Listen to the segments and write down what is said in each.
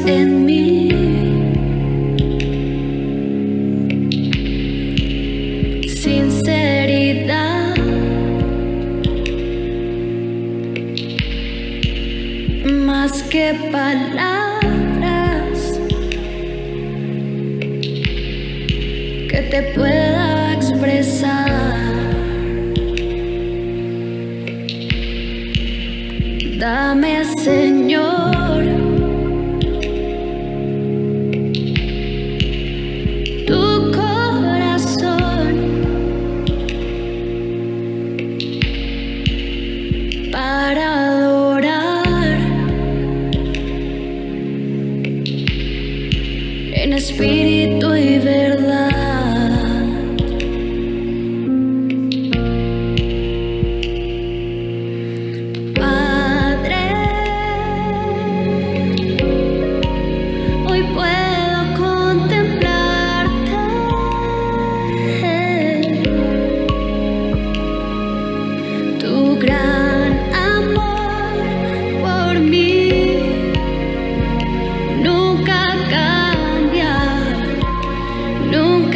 en mí. Sinceridad, más que palabras que te pueda expresar. Dame, Señor, tu corazón para adorar en espíritu y verdad. Hoy puedo contemplarte, tu gran amor por mí nunca cambia, nunca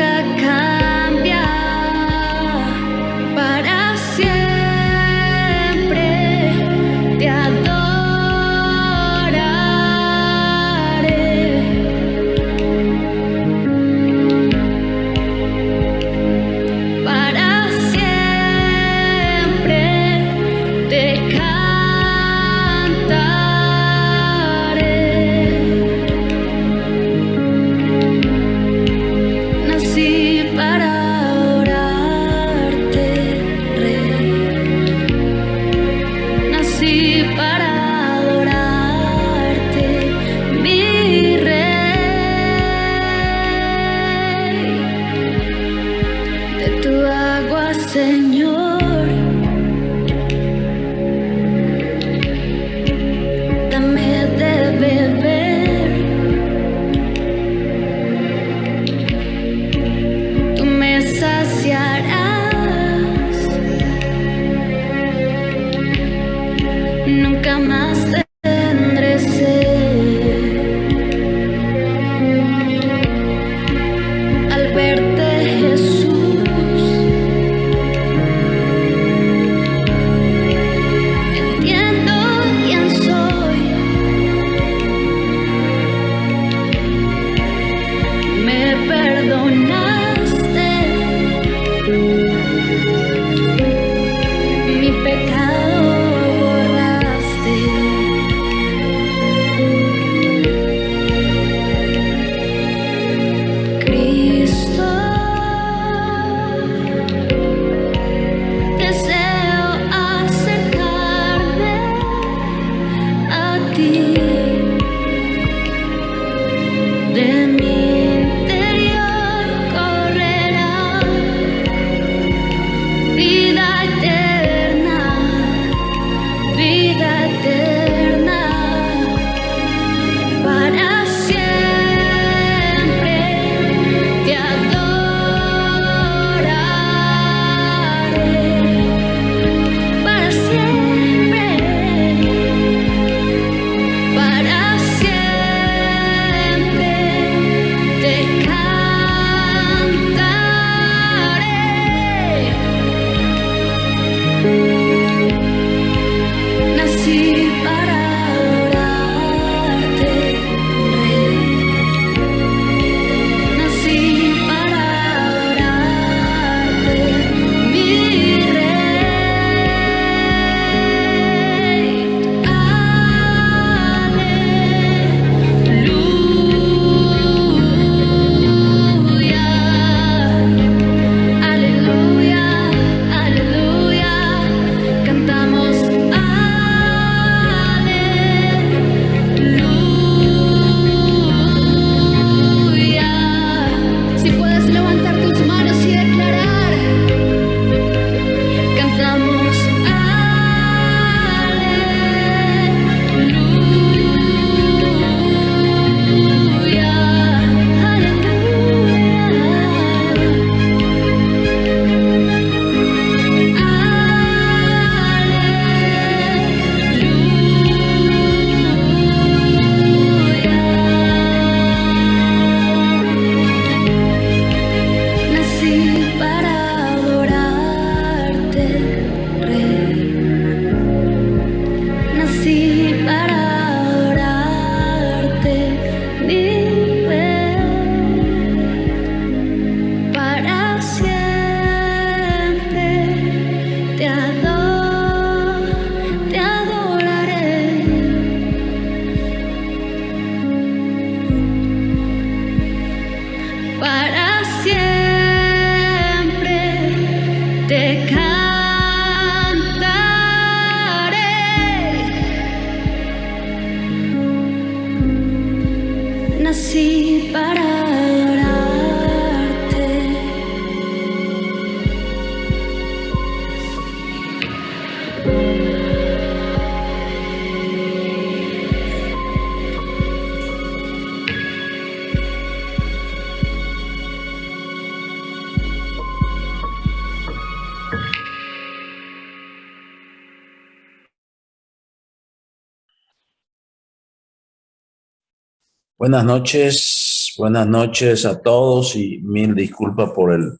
Buenas noches a todos y mil disculpas por el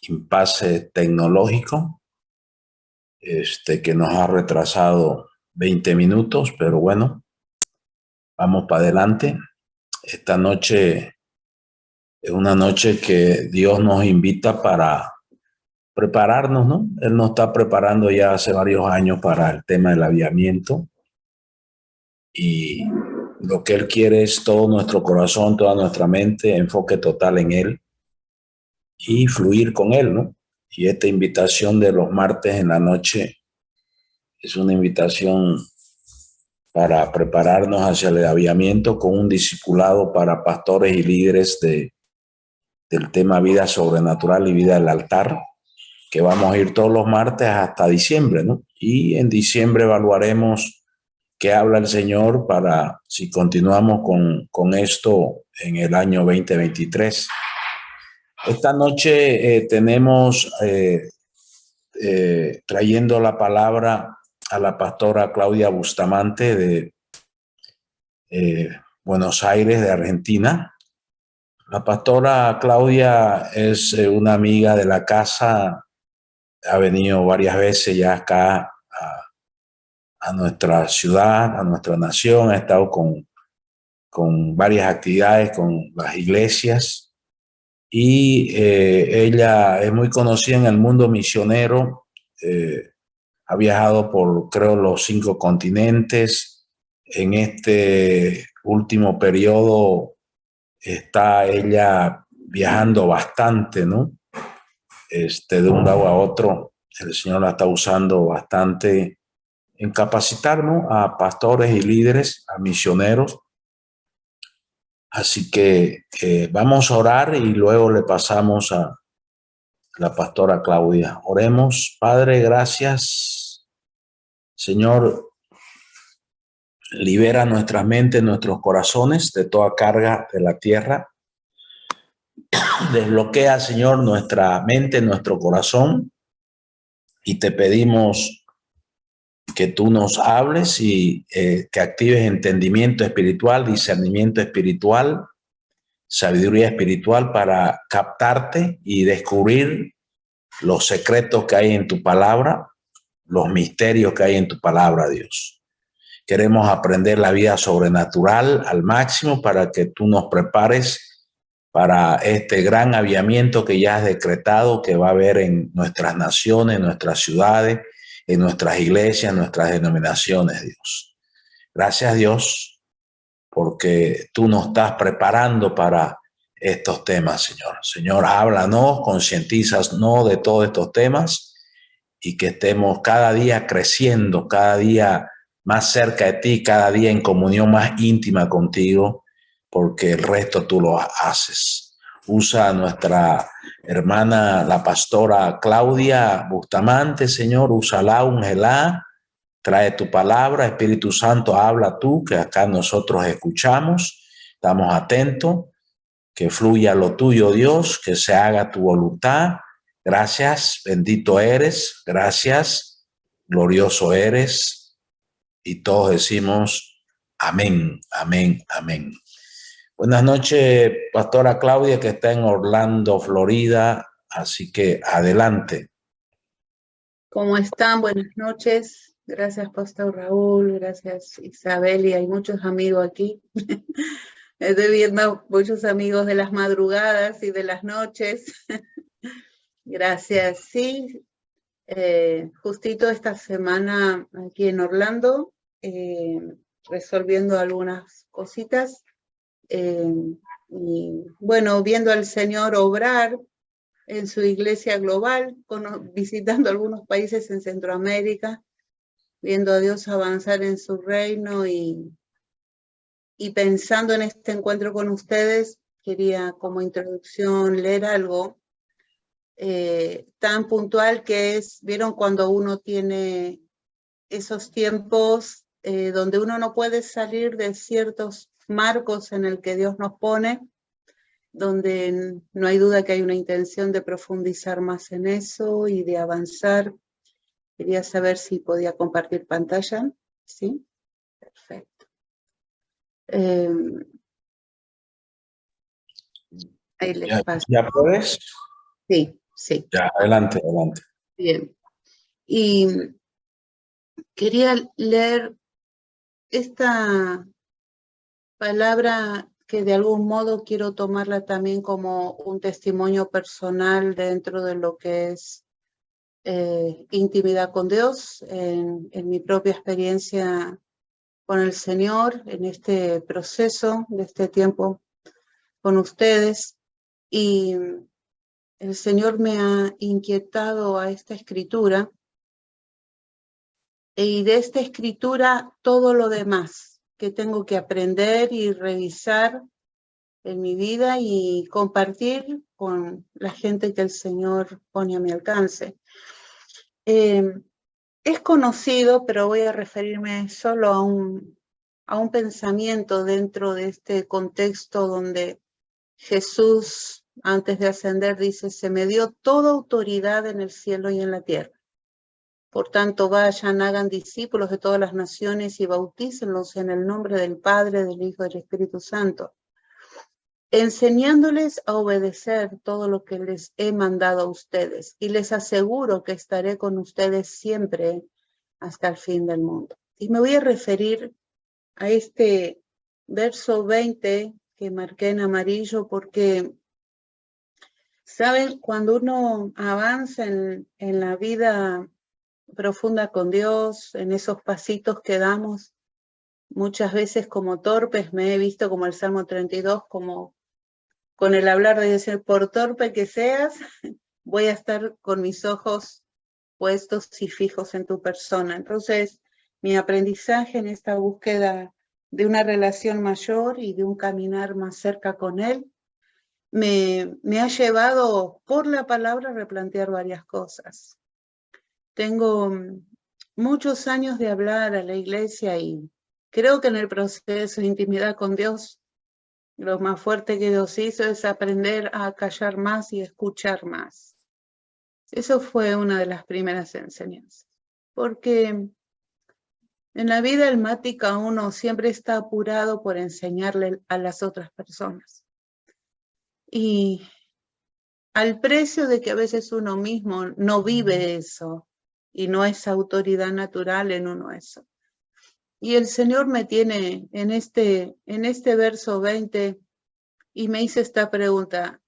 impasse tecnológico que nos ha retrasado 20 minutos, pero bueno, vamos para adelante. Esta noche es una noche que Dios nos invita para prepararnos, ¿no? Él nos está preparando ya hace varios años para el tema del aviamiento y lo que Él quiere es todo nuestro corazón, toda nuestra mente, enfoque total en Él y fluir con Él, ¿no? Y esta invitación de los martes en la noche es una invitación para prepararnos hacia el aviamiento con un discipulado para pastores y líderes del tema vida sobrenatural y vida del altar, que vamos a ir todos los martes hasta diciembre, ¿no? Y en diciembre evaluaremos qué habla el Señor para si continuamos con esto en el año 2023. Esta noche tenemos trayendo la palabra a la pastora Claudia Bustamante de Buenos Aires, de Argentina. La pastora Claudia es una amiga de la casa, ha venido varias veces ya acá a nuestra ciudad, a nuestra nación, ha estado con varias actividades con las iglesias y ella es muy conocida en el mundo misionero, ha viajado por creo los 5 continentes. En este último periodo está ella viajando bastante, ¿no? De un lado a otro, el Señor la está usando bastante en capacitar, ¿no? A pastores y líderes, a misioneros. Así que vamos a orar y luego le pasamos a la pastora Claudia. Oremos. Padre, gracias. Señor, libera nuestras mentes, nuestros corazones de toda carga de la tierra. Desbloquea, Señor, nuestra mente, nuestro corazón. Y te pedimos que tú nos hables y que actives entendimiento espiritual, discernimiento espiritual, sabiduría espiritual para captarte y descubrir los secretos que hay en tu palabra, los misterios que hay en tu palabra, Dios. Queremos aprender la vida sobrenatural al máximo para que tú nos prepares para este gran aviamiento que ya has decretado que va a haber en nuestras naciones, en nuestras ciudades, en nuestras iglesias, en nuestras denominaciones, Dios. Gracias, Dios, porque tú nos estás preparando para estos temas, Señor. Señor, háblanos, concientízanos de todos estos temas y que estemos cada día creciendo, cada día más cerca de ti, cada día en comunión más íntima contigo, porque el resto tú lo haces. Usa a nuestra hermana, la pastora Claudia Bustamante, Señor, úsala, úngela, trae tu palabra, Espíritu Santo, habla tú, que acá nosotros escuchamos, estamos atentos, que fluya lo tuyo, Dios, que se haga tu voluntad. Gracias, bendito eres, gracias, glorioso eres. Y todos decimos amén, amén, amén. Buenas noches, pastora Claudia, que está en Orlando, Florida, así que adelante. ¿Cómo están? Buenas noches. Gracias, Pastor Raúl. Gracias, Isabel. Y hay muchos amigos aquí. Estoy viendo muchos amigos de las madrugadas y de las noches. Gracias. Sí, justito esta semana aquí en Orlando, resolviendo algunas cositas. Y bueno, viendo al Señor obrar en su iglesia global, visitando algunos países en Centroamérica, viendo a Dios avanzar en su reino y pensando en este encuentro con ustedes, quería como introducción leer algo tan puntual que es, ¿vieron cuando uno tiene esos tiempos donde uno no puede salir de ciertos marcos en el que Dios nos pone, donde no hay duda que hay una intención de profundizar más en eso y de avanzar? Quería saber si podía compartir pantalla. ¿Sí? Perfecto. Eh, ahí les ¿Ya, paso. ya puedes? Sí, sí, Ya, adelante, adelante. bien. Y quería leer esta palabra que de algún modo quiero tomarla también como un testimonio personal dentro de lo que es intimidad con Dios, en mi propia experiencia con el Señor, en este proceso de este tiempo con ustedes. Y el Señor me ha inquietado a esta escritura, y de esta escritura todo lo demás que tengo que aprender y revisar en mi vida y compartir con la gente que el Señor pone a mi alcance. Es conocido, pero voy a referirme solo a un pensamiento dentro de este contexto donde Jesús, antes de ascender, dice: se me dio toda autoridad en el cielo y en la tierra. Por tanto, vayan, hagan discípulos de todas las naciones y bautícenlos en el nombre del Padre, del Hijo y del Espíritu Santo, enseñándoles a obedecer todo lo que les he mandado a ustedes, y les aseguro que estaré con ustedes siempre hasta el fin del mundo. Y me voy a referir a este verso 20 que marqué en amarillo porque, ¿saben? Cuando uno avanza en la vida profunda con Dios, en esos pasitos que damos, muchas veces como torpes, me he visto como el Salmo 32, como con el hablar de decir: por torpe que seas, voy a estar con mis ojos puestos y fijos en tu persona. Entonces, mi aprendizaje en esta búsqueda de una relación mayor y de un caminar más cerca con Él, me ha llevado por la palabra a replantear varias cosas. Tengo muchos años de hablar a la iglesia y creo que en el proceso de intimidad con Dios, lo más fuerte que Dios hizo es aprender a callar más y escuchar más. Eso fue una de las primeras enseñanzas, porque en la vida almática uno siempre está apurado por enseñarle a las otras personas. Y al precio de que a veces uno mismo no vive eso y no es autoridad natural en uno eso. Y el Señor me tiene en este verso 20 y me hice esta pregunta.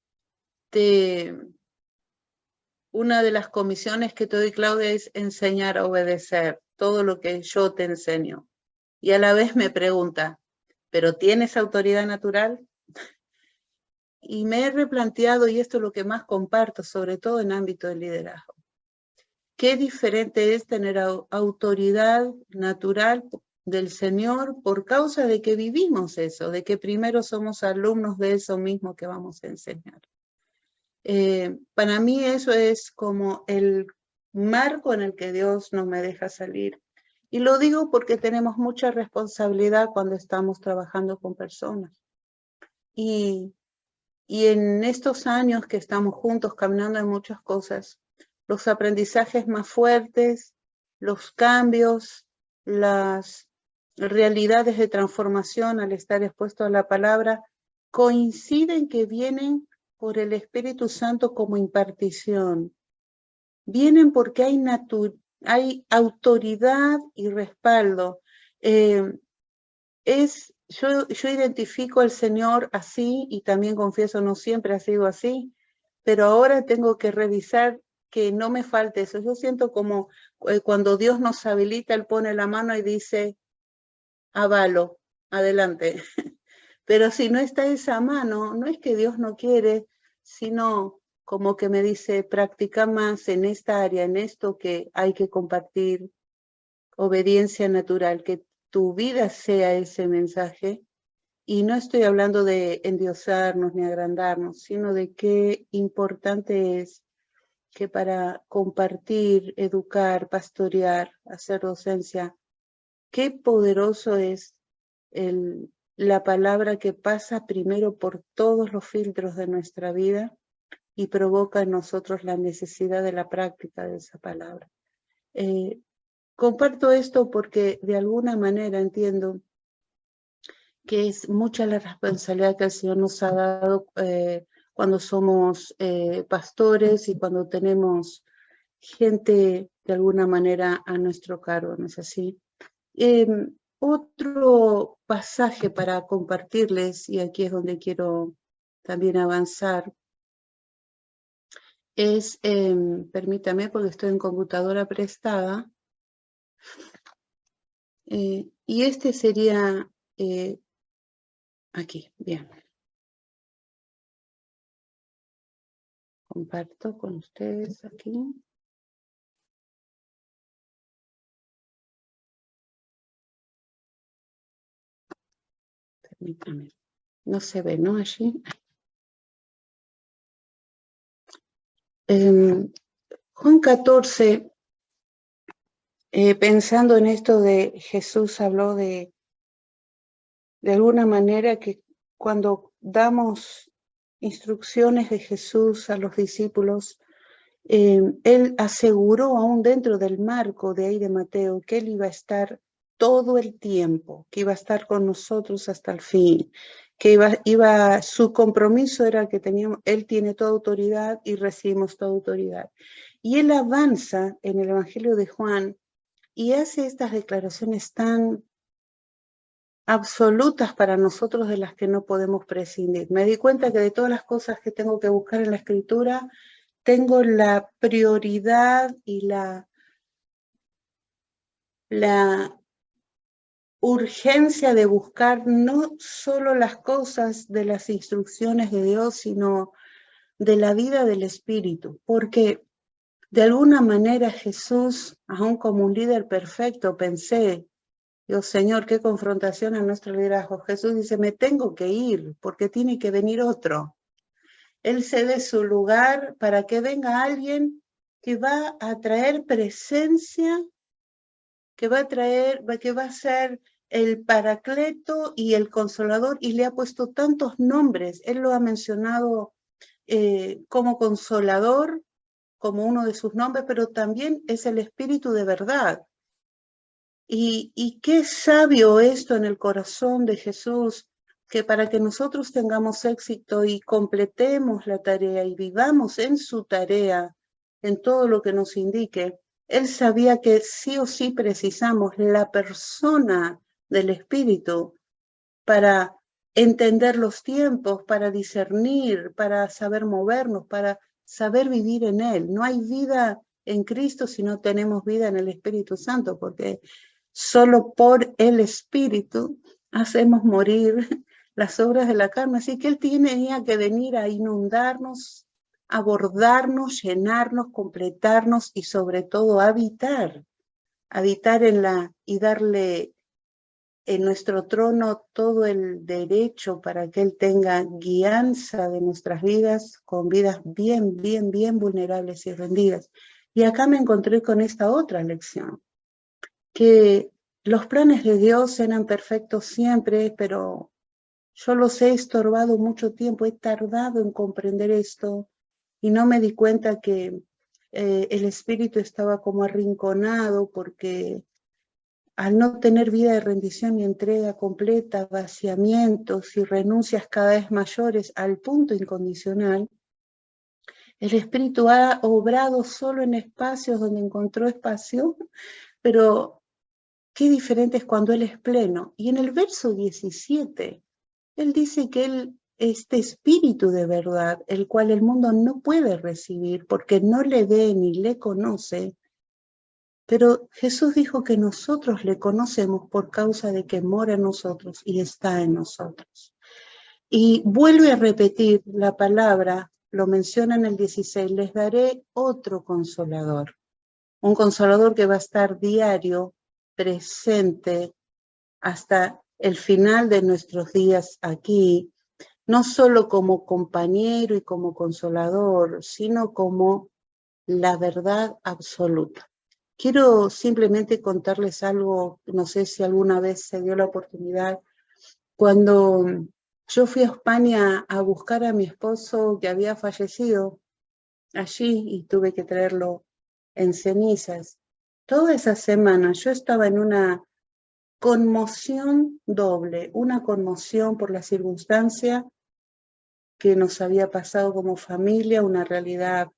Una de las comisiones que te doy, Claudia, es enseñar a obedecer todo lo que yo te enseño. Y a la vez me pregunta, ¿pero tienes autoridad natural? Y me he replanteado, y esto es lo que más comparto, sobre todo en ámbito de liderazgo. Qué diferente es tener autoridad natural del Señor por causa de que vivimos eso, de que primero somos alumnos de eso mismo que vamos a enseñar. Para mí eso es como el marco en el que Dios no me deja salir. Y lo digo porque tenemos mucha responsabilidad cuando estamos trabajando con personas. Y en estos años que estamos juntos caminando en muchas cosas, los aprendizajes más fuertes, los cambios, las realidades de transformación al estar expuesto a la palabra, coinciden que vienen por el Espíritu Santo como impartición. Vienen porque hay autoridad y respaldo. Yo identifico al Señor así, y también confieso, no siempre ha sido así, pero ahora tengo que revisar que no me falte eso. Yo siento como cuando Dios nos habilita, Él pone la mano y dice: avalo, adelante. Pero si no está esa mano, no es que Dios no quiere, sino como que me dice: practica más en esta área, en esto que hay que compartir, obediencia natural, que tu vida sea ese mensaje. Y no estoy hablando de endiosarnos ni agrandarnos, sino de qué importante es que para compartir, educar, pastorear, hacer docencia, qué poderoso es la palabra que pasa primero por todos los filtros de nuestra vida y provoca en nosotros la necesidad de la práctica de esa palabra. Comparto esto porque de alguna manera entiendo que es mucha la responsabilidad que el Señor nos ha dado cuando somos pastores y cuando tenemos gente de alguna manera a nuestro cargo, ¿no es así? Otro pasaje para compartirles, y aquí es donde quiero también avanzar, es, permítame porque estoy en computadora prestada, y este sería aquí, bien. Comparto con ustedes aquí. Permítame. No se ve, ¿no? Allí. Juan 14, pensando en esto de Jesús, habló de alguna manera que cuando damos instrucciones de Jesús a los discípulos, él aseguró aún dentro del marco de ahí de Mateo que él iba a estar todo el tiempo, que iba a estar con nosotros hasta el fin, que su compromiso era que él tiene toda autoridad y recibimos toda autoridad. Y él avanza en el Evangelio de Juan y hace estas declaraciones tan absolutas para nosotros de las que no podemos prescindir. Me di cuenta que de todas las cosas que tengo que buscar en la Escritura, tengo la prioridad y la urgencia de buscar no solo las cosas de las instrucciones de Dios, sino de la vida del Espíritu, porque de alguna manera Jesús, aún como un líder perfecto, pensé, Dios Señor, qué confrontación a nuestro liderazgo. Jesús dice, me tengo que ir porque tiene que venir otro. Él cede su lugar para que venga alguien que va a traer presencia, que va a ser el Paracleto y el Consolador, y le ha puesto tantos nombres. Él lo ha mencionado como Consolador, como uno de sus nombres, pero también es el Espíritu de verdad. Y qué sabio esto en el corazón de Jesús, que para que nosotros tengamos éxito y completemos la tarea y vivamos en su tarea, en todo lo que nos indique, él sabía que sí o sí precisamos la persona del Espíritu para entender los tiempos, para discernir, para saber movernos, para saber vivir en él. No hay vida en Cristo si no tenemos vida en el Espíritu Santo, porque solo por el Espíritu hacemos morir las obras de la carne. Así que él tenía que venir a inundarnos, abordarnos, llenarnos, completarnos y sobre todo habitar y darle en nuestro trono todo el derecho para que él tenga guianza de nuestras vidas, con vidas bien, bien, bien vulnerables y rendidas. Y acá me encontré con esta otra lección, que los planes de Dios eran perfectos siempre, pero yo los he estorbado mucho tiempo, he tardado en comprender esto y no me di cuenta que el espíritu estaba como arrinconado porque al no tener vida de rendición y entrega completa, vaciamientos y renuncias cada vez mayores al punto incondicional, el espíritu ha obrado solo en espacios donde encontró espacio, pero qué diferente es cuando él es pleno. Y en el verso 17, él dice que este espíritu de verdad, el cual el mundo no puede recibir porque no le ve ni le conoce, pero Jesús dijo que nosotros le conocemos por causa de que mora en nosotros y está en nosotros. Y vuelve a repetir la palabra, lo menciona en el 16, les daré otro consolador, un consolador que va a estar diario, presente, hasta el final de nuestros días aquí, no solo como compañero y como consolador, sino como la verdad absoluta. Quiero simplemente contarles algo, no sé si alguna vez se dio la oportunidad. Cuando yo fui a España a buscar a mi esposo que había fallecido allí y tuve que traerlo en cenizas, toda esa semana yo estaba en una conmoción doble, una conmoción por la circunstancia que nos había pasado como familia, una realidad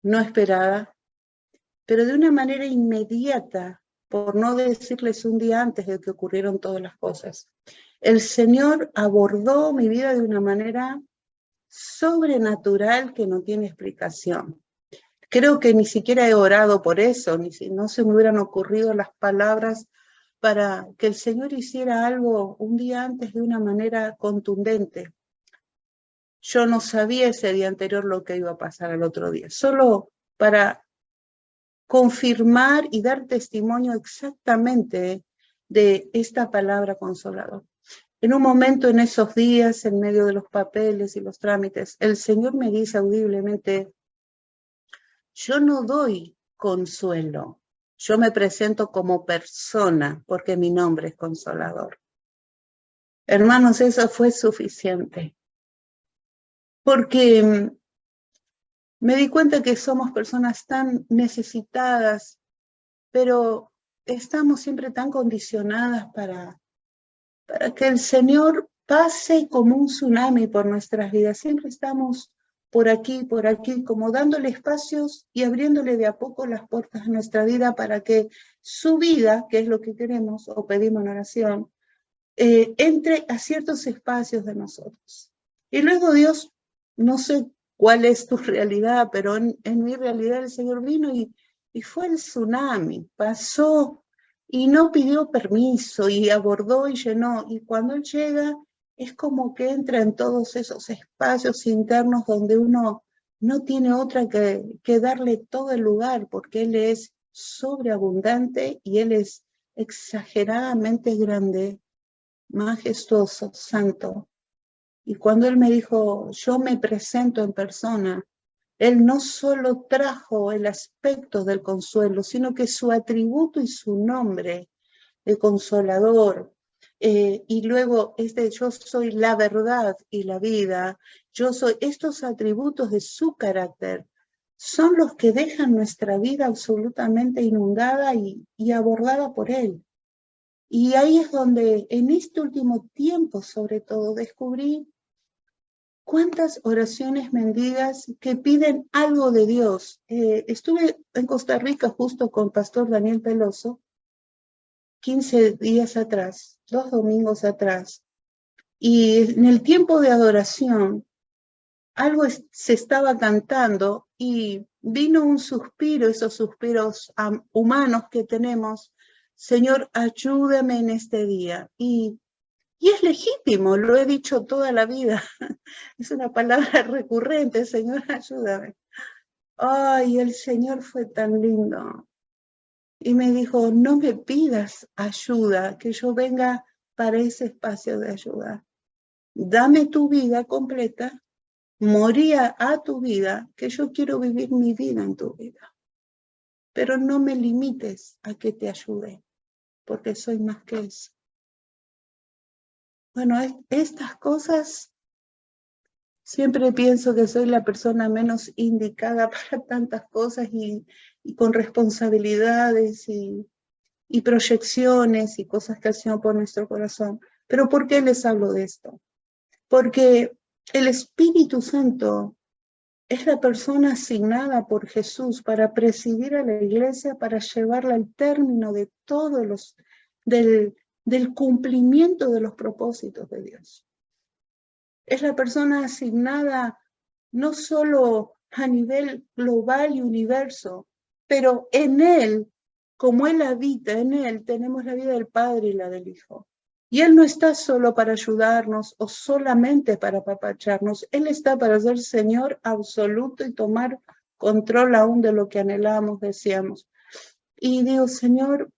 no esperada, pero de una manera inmediata, por no decirles un día antes de que ocurrieron todas las cosas. El Señor abordó mi vida de una manera sobrenatural que no tiene explicación. Creo que ni siquiera he orado por eso, no se me hubieran ocurrido las palabras para que el Señor hiciera algo un día antes de una manera contundente. Yo no sabía ese día anterior lo que iba a pasar al otro día, solo para confirmar y dar testimonio exactamente de esta palabra consolador. En un momento en esos días, en medio de los papeles y los trámites, el Señor me dice audiblemente: yo no doy consuelo, yo me presento como persona porque mi nombre es Consolador. Hermanos, eso fue suficiente, porque me di cuenta que somos personas tan necesitadas, pero estamos siempre tan condicionadas para que el Señor pase como un tsunami por nuestras vidas. Siempre estamos por aquí, como dándole espacios y abriéndole de a poco las puertas a nuestra vida para que su vida, que es lo que queremos o pedimos en oración, entre a ciertos espacios de nosotros. Y luego Dios, no sé cuál es tu realidad, pero en mi realidad el Señor vino y fue el tsunami, pasó y no pidió permiso y abordó y llenó. Y cuando Él llega, es como que entra en todos esos espacios internos donde uno no tiene otra que darle todo el lugar, porque Él es sobreabundante y Él es exageradamente grande, majestuoso, santo. Y cuando Él me dijo, yo me presento en persona, Él no solo trajo el aspecto del consuelo, sino que su atributo y su nombre, el Consolador, y luego yo soy la verdad y la vida, yo soy, estos atributos de su carácter son los que dejan nuestra vida absolutamente inundada y abordada por Él. Y ahí es donde en este último tiempo, sobre todo, descubrí cuántas oraciones mendigas que piden algo de Dios. Estuve en Costa Rica justo con Pastor Daniel Peloso, 15 días atrás, 2 domingos atrás, y en el tiempo de adoración, algo se estaba cantando y vino un suspiro, esos suspiros humanos que tenemos: Señor, ayúdame en este día. Y es legítimo, lo he dicho toda la vida. Es una palabra recurrente: Señor, ayúdame. Ay, el Señor fue tan lindo. Y me dijo, no me pidas ayuda, que yo venga para ese espacio de ayuda. Dame tu vida completa, moría a tu vida, que yo quiero vivir mi vida en tu vida. Pero no me limites a que te ayude, porque soy más que eso. Bueno, estas cosas, siempre pienso que soy la persona menos indicada para tantas cosas y con responsabilidades y proyecciones y cosas que el Señor pone en nuestro corazón. Pero ¿por qué les hablo de esto? Porque el Espíritu Santo es la persona asignada por Jesús para presidir a la iglesia, para llevarla al término de todos del cumplimiento de los propósitos de Dios. Es la persona asignada no solo a nivel global y universo, pero en Él, como Él habita en Él, tenemos la vida del Padre y la del Hijo. Y Él no está solo para ayudarnos o solamente para apapacharnos. Él está para ser Señor absoluto y tomar control aún de lo que anhelamos, deseamos. Y digo, Señor,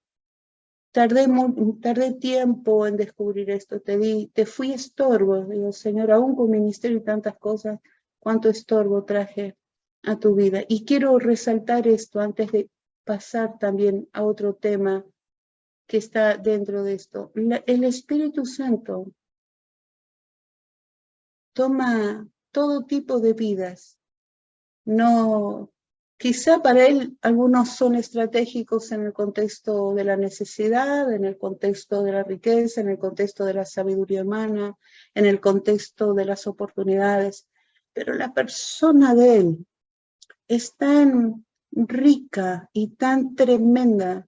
tardé tiempo en descubrir esto. Te fui estorbo. Digo, Señor, aún con ministerio y tantas cosas, cuánto estorbo traje a tu vida. Y quiero resaltar esto antes de pasar también a otro tema que está dentro de esto. El Espíritu Santo toma todo tipo de vidas. No Quizá para él algunos son estratégicos en el contexto de la necesidad, en el contexto de la riqueza, en el contexto de la sabiduría humana, en el contexto de las oportunidades, pero la persona de él es tan rica y tan tremenda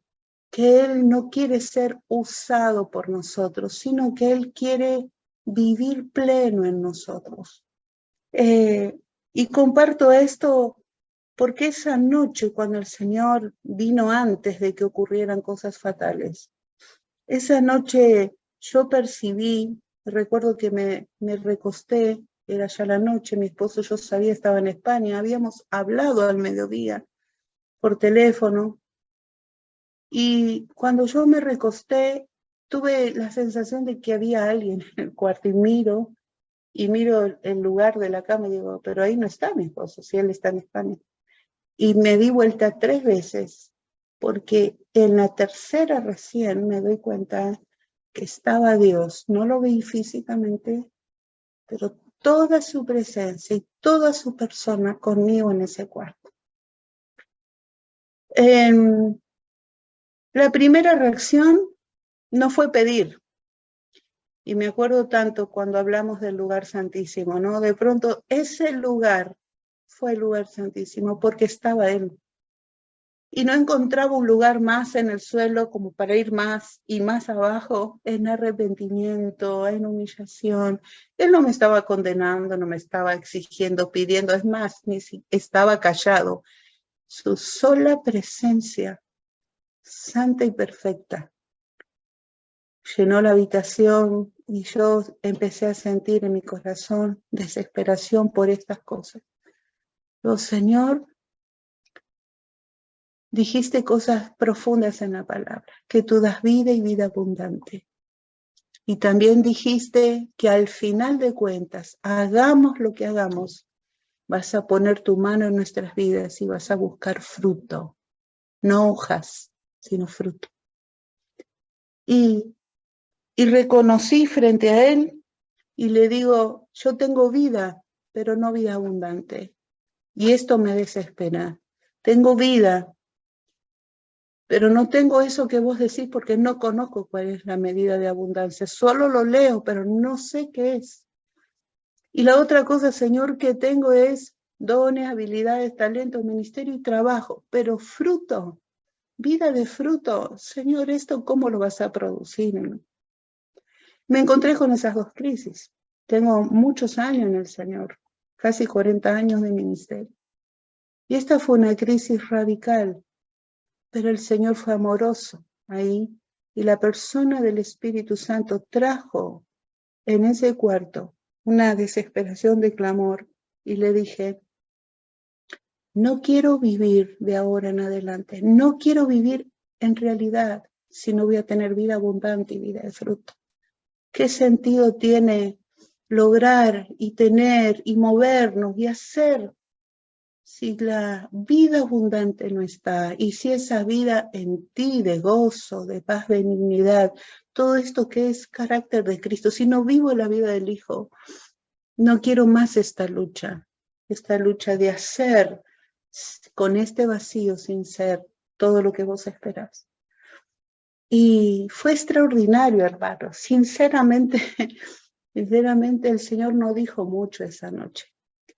que él no quiere ser usado por nosotros, sino que él quiere vivir pleno en nosotros. Y comparto esto porque esa noche, cuando el Señor vino antes de que ocurrieran cosas fatales, esa noche yo percibí, recuerdo que me recosté, era ya la noche, mi esposo yo sabía estaba en España, habíamos hablado al mediodía por teléfono, y cuando yo me recosté, tuve la sensación de que había alguien en el cuarto y miro el lugar de la cama y digo, pero ahí no está mi esposo, si él está en España. Y me di vuelta 3 veces, porque en la tercera recién me doy cuenta que estaba Dios. No lo vi físicamente, pero toda su presencia y toda su persona conmigo en ese cuarto. La primera reacción no fue pedir. Y me acuerdo tanto cuando hablamos del lugar santísimo, ¿no? De pronto ese lugar fue el lugar santísimo porque estaba Él. Y no encontraba un lugar más en el suelo como para ir más y más abajo en arrepentimiento, en humillación. Él no me estaba condenando, no me estaba exigiendo, pidiendo, es más, ni si estaba callado. Su sola presencia, santa y perfecta, llenó la habitación y yo empecé a sentir en mi corazón desesperación por estas cosas. Pero, Señor, dijiste cosas profundas en la palabra, que tú das vida y vida abundante. Y también dijiste que al final de cuentas, hagamos lo que hagamos, vas a poner tu mano en nuestras vidas y vas a buscar fruto, no hojas, sino fruto. Y reconocí frente a él y le digo, yo tengo vida, pero no vida abundante. Y esto me desespera. Tengo vida, pero no tengo eso que vos decís porque no conozco cuál es la medida de abundancia. Solo lo leo, pero no sé qué es. Y la otra cosa, Señor, que tengo es dones, habilidades, talentos, ministerio y trabajo, pero fruto, vida de fruto. Señor, ¿esto cómo lo vas a producir? Me encontré con esas 2 crisis. Tengo muchos años en el Señor, casi 40 años de ministerio. Y esta fue una crisis radical, pero el Señor fue amoroso ahí y la persona del Espíritu Santo trajo en ese cuarto una desesperación de clamor y le dije, no quiero vivir de ahora en adelante, no quiero vivir en realidad si no voy a tener vida abundante y vida de fruto. ¿Qué sentido tiene lograr y tener y movernos y hacer si la vida abundante no está? Y si esa vida en ti de gozo, de paz, benignidad, todo esto que es carácter de Cristo, si no vivo la vida del Hijo, no quiero más esta lucha de hacer con este vacío sin ser todo lo que vos esperás. Y fue extraordinario, hermano. Sinceramente el Señor no dijo mucho esa noche.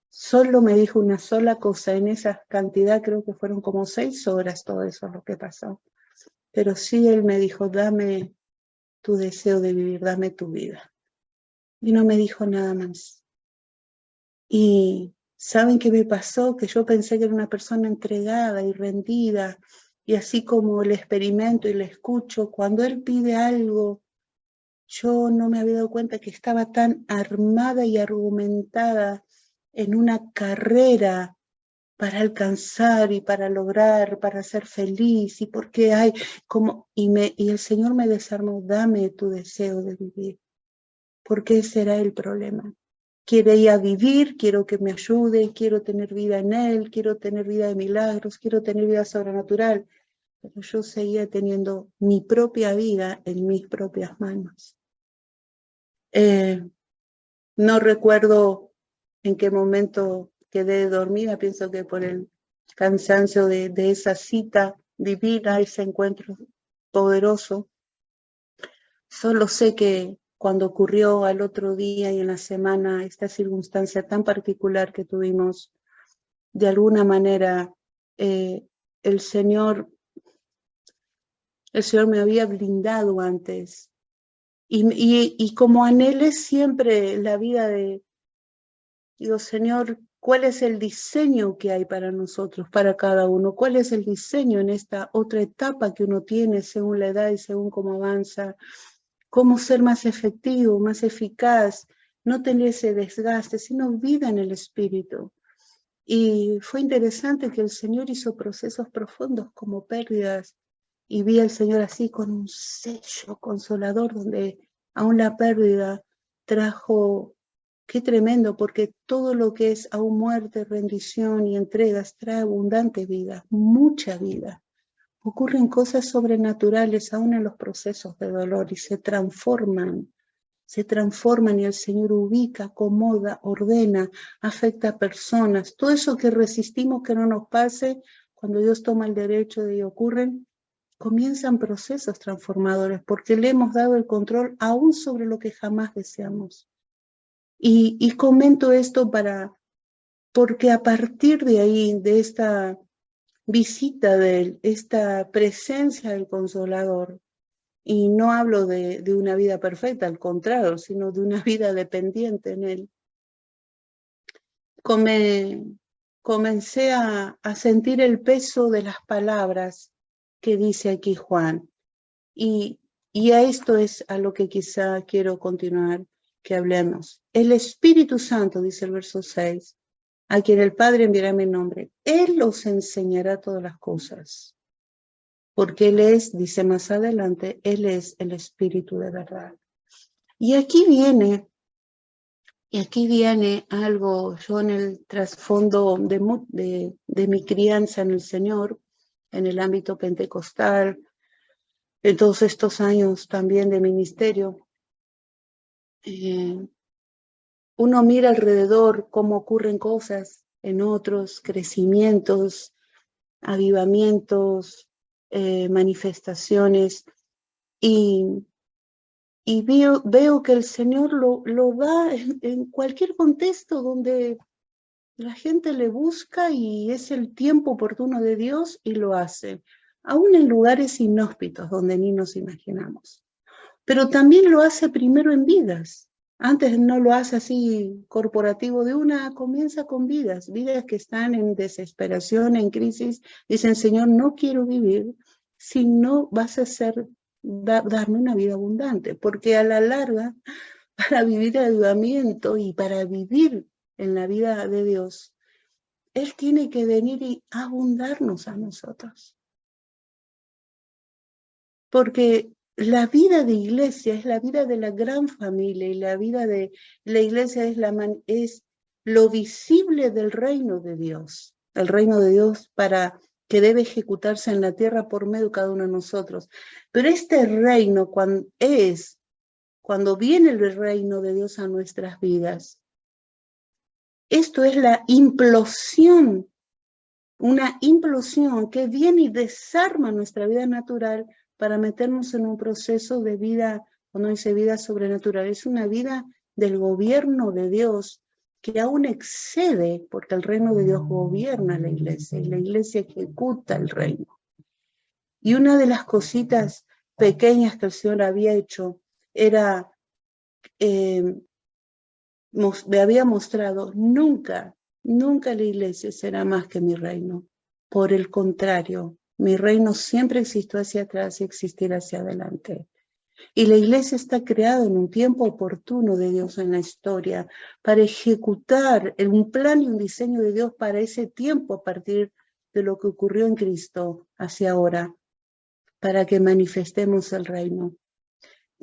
Solo me dijo una sola cosa. En esa cantidad creo que fueron como 6 horas todo eso lo que pasó. Pero sí Él me dijo, dame tu deseo de vivir, dame tu vida. Y no me dijo nada más. Y ¿saben qué me pasó? Que yo pensé que era una persona entregada y rendida. Y así como le experimento y le escucho, cuando Él pide algo, yo no me había dado cuenta que estaba tan armada y argumentada en una carrera para alcanzar y para lograr, para ser feliz, y porque hay como, y el Señor me desarmó, dame tu deseo de vivir, porque ese era el problema. Quería vivir, quiero que me ayude, quiero tener vida en Él, quiero tener vida de milagros, quiero tener vida sobrenatural, pero yo seguía teniendo mi propia vida en mis propias manos. No recuerdo en qué momento quedé dormida, pienso que por el cansancio de esa cita divina, ese encuentro poderoso. Solo sé que cuando ocurrió al otro día y en la semana esta circunstancia tan particular que tuvimos, de alguna manera el Señor me había blindado antes. Y como anhelé siempre la vida digo, Señor, ¿cuál es el diseño que hay para nosotros, para cada uno? ¿Cuál es el diseño en esta otra etapa que uno tiene según la edad y según cómo avanza? ¿Cómo ser más efectivo, más eficaz? No tener ese desgaste, sino vida en el espíritu. Y fue interesante que el Señor hizo procesos profundos como pérdidas, y vi al Señor así con un sello consolador donde aún la pérdida trajo, qué tremendo, porque todo lo que es aún muerte, rendición y entregas trae abundante vida, mucha vida. Ocurren cosas sobrenaturales aún en los procesos de dolor y se transforman y el Señor ubica, acomoda, ordena, afecta a personas. Todo eso que resistimos que no nos pase, cuando Dios toma el derecho de que ocurren, comienzan procesos transformadores porque le hemos dado el control aún sobre lo que jamás deseamos. Y comento esto porque a partir de ahí, de esta visita de Él, esta presencia del Consolador, y no hablo de una vida perfecta, al contrario, sino de una vida dependiente en Él, comencé a sentir el peso de las palabras que dice aquí Juan. Y a esto es a lo que quizá quiero continuar, que hablemos. El Espíritu Santo, dice el verso 6, a quien el Padre enviará en mi nombre, Él os enseñará todas las cosas. Porque Él es, dice más adelante, Él es el Espíritu de verdad. Y aquí viene algo, yo en el trasfondo de mi crianza en el Señor, en el ámbito pentecostal, en todos estos años también de ministerio, uno mira alrededor cómo ocurren cosas en otros, crecimientos, avivamientos, manifestaciones, y veo que el Señor lo da en cualquier contexto donde la gente le busca y es el tiempo oportuno de Dios y lo hace, aún en lugares inhóspitos donde ni nos imaginamos. Pero también lo hace primero en vidas. Antes no lo hace así corporativo de una, comienza con vidas que están en desesperación, en crisis. Dicen, Señor, no quiero vivir si no vas a darme una vida abundante, porque a la larga, para vivir el avivamiento y para vivir en la vida de Dios, Él tiene que venir y abundarnos a nosotros. Porque la vida de iglesia es la vida de la gran familia y la vida de la iglesia es lo visible del reino de Dios. El reino de Dios que debe ejecutarse en la tierra por medio de cada uno de nosotros. Pero este reino, cuando viene el reino de Dios a nuestras vidas, esto es la implosión, una implosión que viene y desarma nuestra vida natural para meternos en un proceso de vida, cuando dice vida sobrenatural, es una vida del gobierno de Dios que aún excede, porque el reino de Dios gobierna la iglesia y la iglesia ejecuta el reino. Y una de las cositas pequeñas que el Señor había hecho era, me había mostrado, nunca la iglesia será más que mi reino. Por el contrario, mi reino siempre existió hacia atrás y existirá hacia adelante. Y la iglesia está creada en un tiempo oportuno de Dios en la historia para ejecutar un plan y un diseño de Dios para ese tiempo a partir de lo que ocurrió en Cristo hacia ahora, para que manifestemos el reino.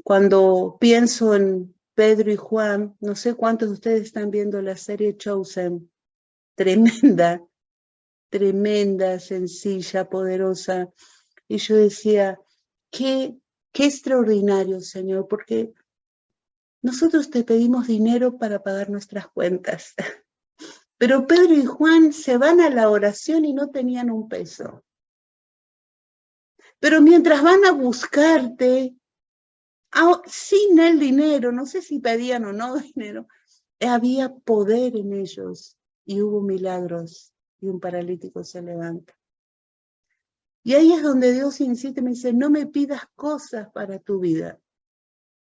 Cuando pienso en Pedro y Juan, no sé cuántos de ustedes están viendo la serie Chosen, tremenda, sencilla, poderosa. Y yo decía, qué extraordinario, Señor, porque nosotros te pedimos dinero para pagar nuestras cuentas. Pero Pedro y Juan se van a la oración y no tenían un peso. Pero mientras van a buscarte, sin el dinero, no sé si pedían o no dinero, había poder en ellos y hubo milagros y un paralítico se levanta. Y ahí es donde Dios insiste, me dice, no me pidas cosas para tu vida,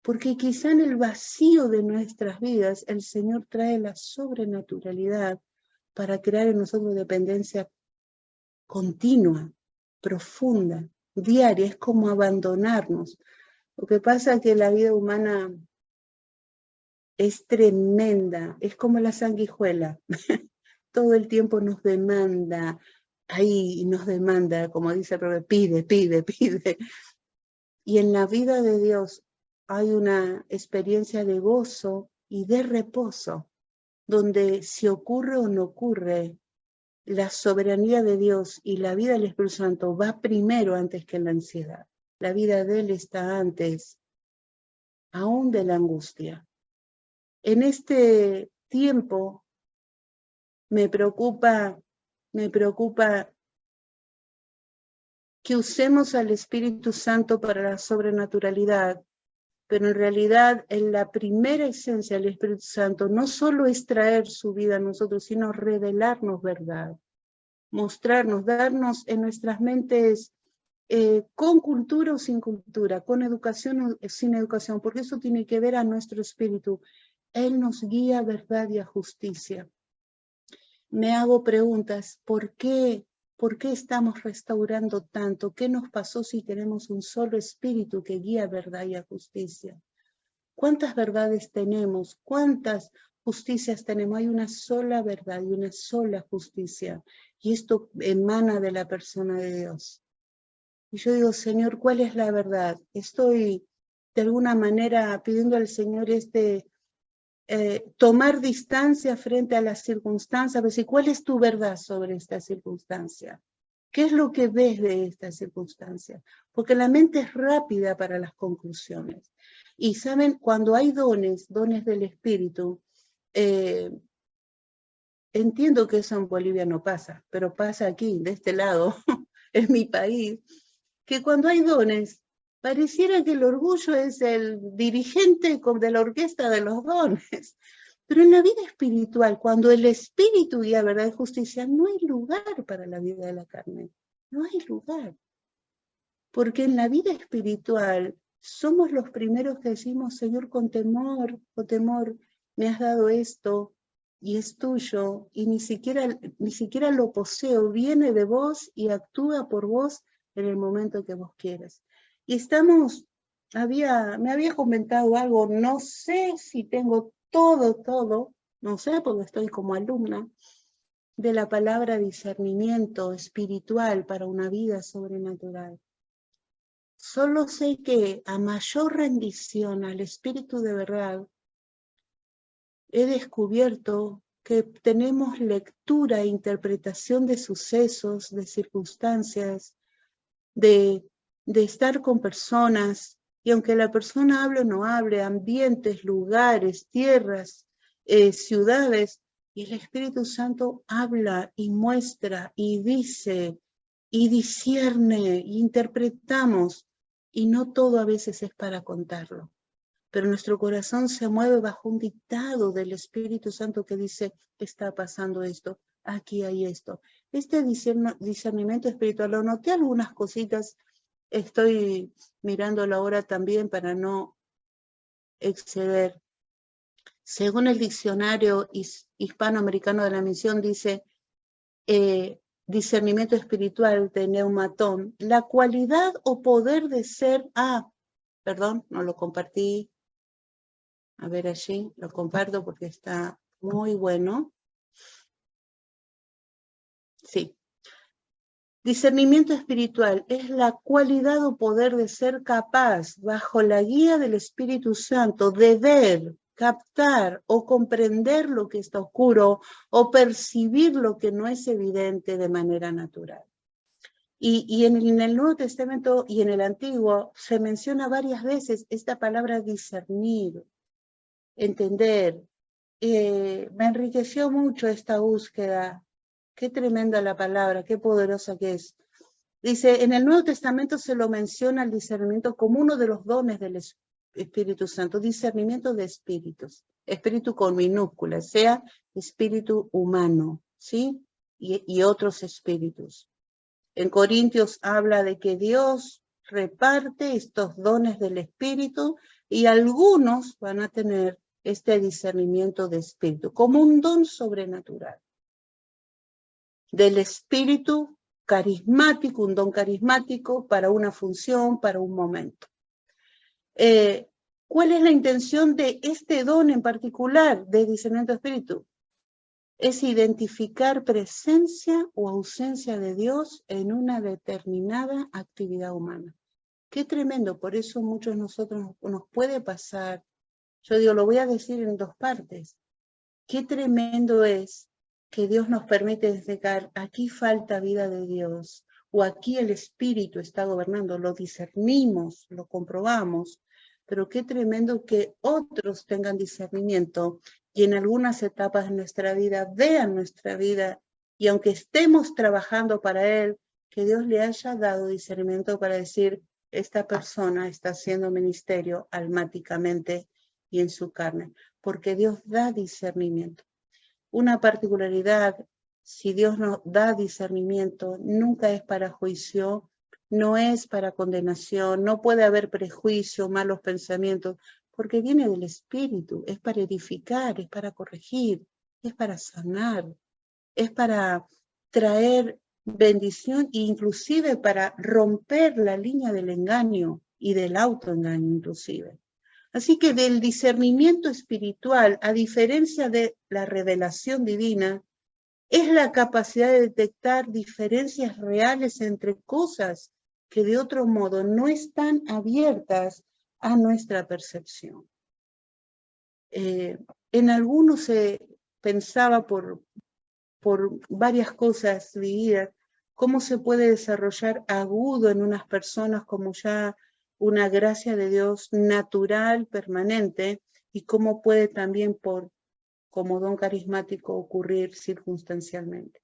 porque quizá en el vacío de nuestras vidas el Señor trae la sobrenaturalidad para crear en nosotros dependencia continua, profunda, diaria, es como abandonarnos. Lo que pasa es que la vida humana es tremenda, es como la sanguijuela, todo el tiempo nos demanda, ahí nos demanda, como dice el proverbio, pide, pide, pide. Y en la vida de Dios hay una experiencia de gozo y de reposo, donde si ocurre o no ocurre, la soberanía de Dios y la vida del Espíritu Santo va primero antes que la ansiedad. La vida de Él está antes, aún de la angustia. En este tiempo me preocupa que usemos al Espíritu Santo para la sobrenaturalidad, pero en realidad en la primera esencia del Espíritu Santo no solo es traer su vida a nosotros, sino revelarnos verdad, mostrarnos, darnos en nuestras mentes con cultura o sin cultura, con educación o sin educación, porque eso tiene que ver a nuestro espíritu. Él nos guía a verdad y a justicia. Me hago preguntas, ¿por qué estamos restaurando tanto? ¿Qué nos pasó si tenemos un solo espíritu que guía a verdad y a justicia? ¿Cuántas verdades tenemos? ¿Cuántas justicias tenemos? Hay una sola verdad y una sola justicia. Y esto emana de la persona de Dios. Y yo digo, Señor, ¿cuál es la verdad? Estoy de alguna manera pidiendo al Señor tomar distancia frente a las circunstancias, decir, ¿cuál es tu verdad sobre esta circunstancia? ¿Qué es lo que ves de esta circunstancia? Porque la mente es rápida para las conclusiones. Y saben, cuando hay dones del Espíritu, entiendo que eso en Bolivia no pasa, pero pasa aquí, de este lado, en mi país, que cuando hay dones, pareciera que el orgullo es el dirigente de la orquesta de los dones. Pero en la vida espiritual, cuando el Espíritu guía verdad y justicia, no hay lugar para la vida de la carne. No hay lugar. Porque en la vida espiritual somos los primeros que decimos, Señor, con temor, me has dado esto y es tuyo, y ni siquiera lo poseo, viene de vos y actúa por vos en el momento que vos quieras. Y me había comentado algo, no sé si tengo todo, no sé porque estoy como alumna, de la palabra discernimiento espiritual para una vida sobrenatural. Solo sé que a mayor rendición al Espíritu de verdad, he descubierto que tenemos lectura e interpretación de sucesos, de circunstancias, de estar con personas, y aunque la persona hable o no hable, ambientes, lugares, tierras, ciudades, y el Espíritu Santo habla y muestra y dice y discierne y interpretamos, y no todo a veces es para contarlo. Pero nuestro corazón se mueve bajo un dictado del Espíritu Santo que dice, está pasando esto, aquí hay esto. Este discernimiento espiritual, lo noté algunas cositas, estoy mirándolo ahora también para no exceder. Según el diccionario hispanoamericano de la misión, dice discernimiento espiritual de neumatón, la cualidad o poder de ser, perdón, no lo compartí. A ver allí, lo comparto porque está muy bueno. Sí. Discernimiento espiritual es la cualidad o poder de ser capaz, bajo la guía del Espíritu Santo, de ver, captar o comprender lo que está oscuro o percibir lo que no es evidente de manera natural. Y en el Nuevo Testamento y en el Antiguo se menciona varias veces esta palabra discernir, entender, me enriqueció mucho esta búsqueda. Qué tremenda la palabra, qué poderosa que es. Dice, en el Nuevo Testamento se lo menciona el discernimiento como uno de los dones del Espíritu Santo, discernimiento de espíritus, espíritu con minúsculas, sea espíritu humano, ¿sí? Y otros espíritus. En Corintios habla de que Dios reparte estos dones del espíritu y algunos van a tener este discernimiento de espíritu, como un don sobrenatural. Del espíritu carismático, un don carismático para una función, para un momento. ¿Cuál es la intención de este don en particular de discernimiento de espíritu? Es identificar presencia o ausencia de Dios en una determinada actividad humana. Qué tremendo, por eso muchos de nosotros nos puede pasar. Yo digo, lo voy a decir en dos partes. Qué tremendo es que Dios nos permite detectar, aquí falta vida de Dios, o aquí el Espíritu está gobernando, lo discernimos, lo comprobamos, pero qué tremendo que otros tengan discernimiento y en algunas etapas de nuestra vida vean nuestra vida, y aunque estemos trabajando para Él, que Dios le haya dado discernimiento para decir, esta persona está haciendo ministerio almáticamente y en su carne, porque Dios da discernimiento. Una particularidad, si Dios nos da discernimiento, nunca es para juicio, no es para condenación, no puede haber prejuicio, malos pensamientos, porque viene del Espíritu, es para edificar, es para corregir, es para sanar, es para traer bendición e inclusive para romper la línea del engaño y del autoengaño inclusive. Así que del discernimiento espiritual, a diferencia de la revelación divina, es la capacidad de detectar diferencias reales entre cosas que de otro modo no están abiertas a nuestra percepción. En algunos se pensaba por varias cosas vividas, cómo se puede desarrollar agudo en unas personas como ya una gracia de Dios natural, permanente, y cómo puede también como don carismático ocurrir circunstancialmente.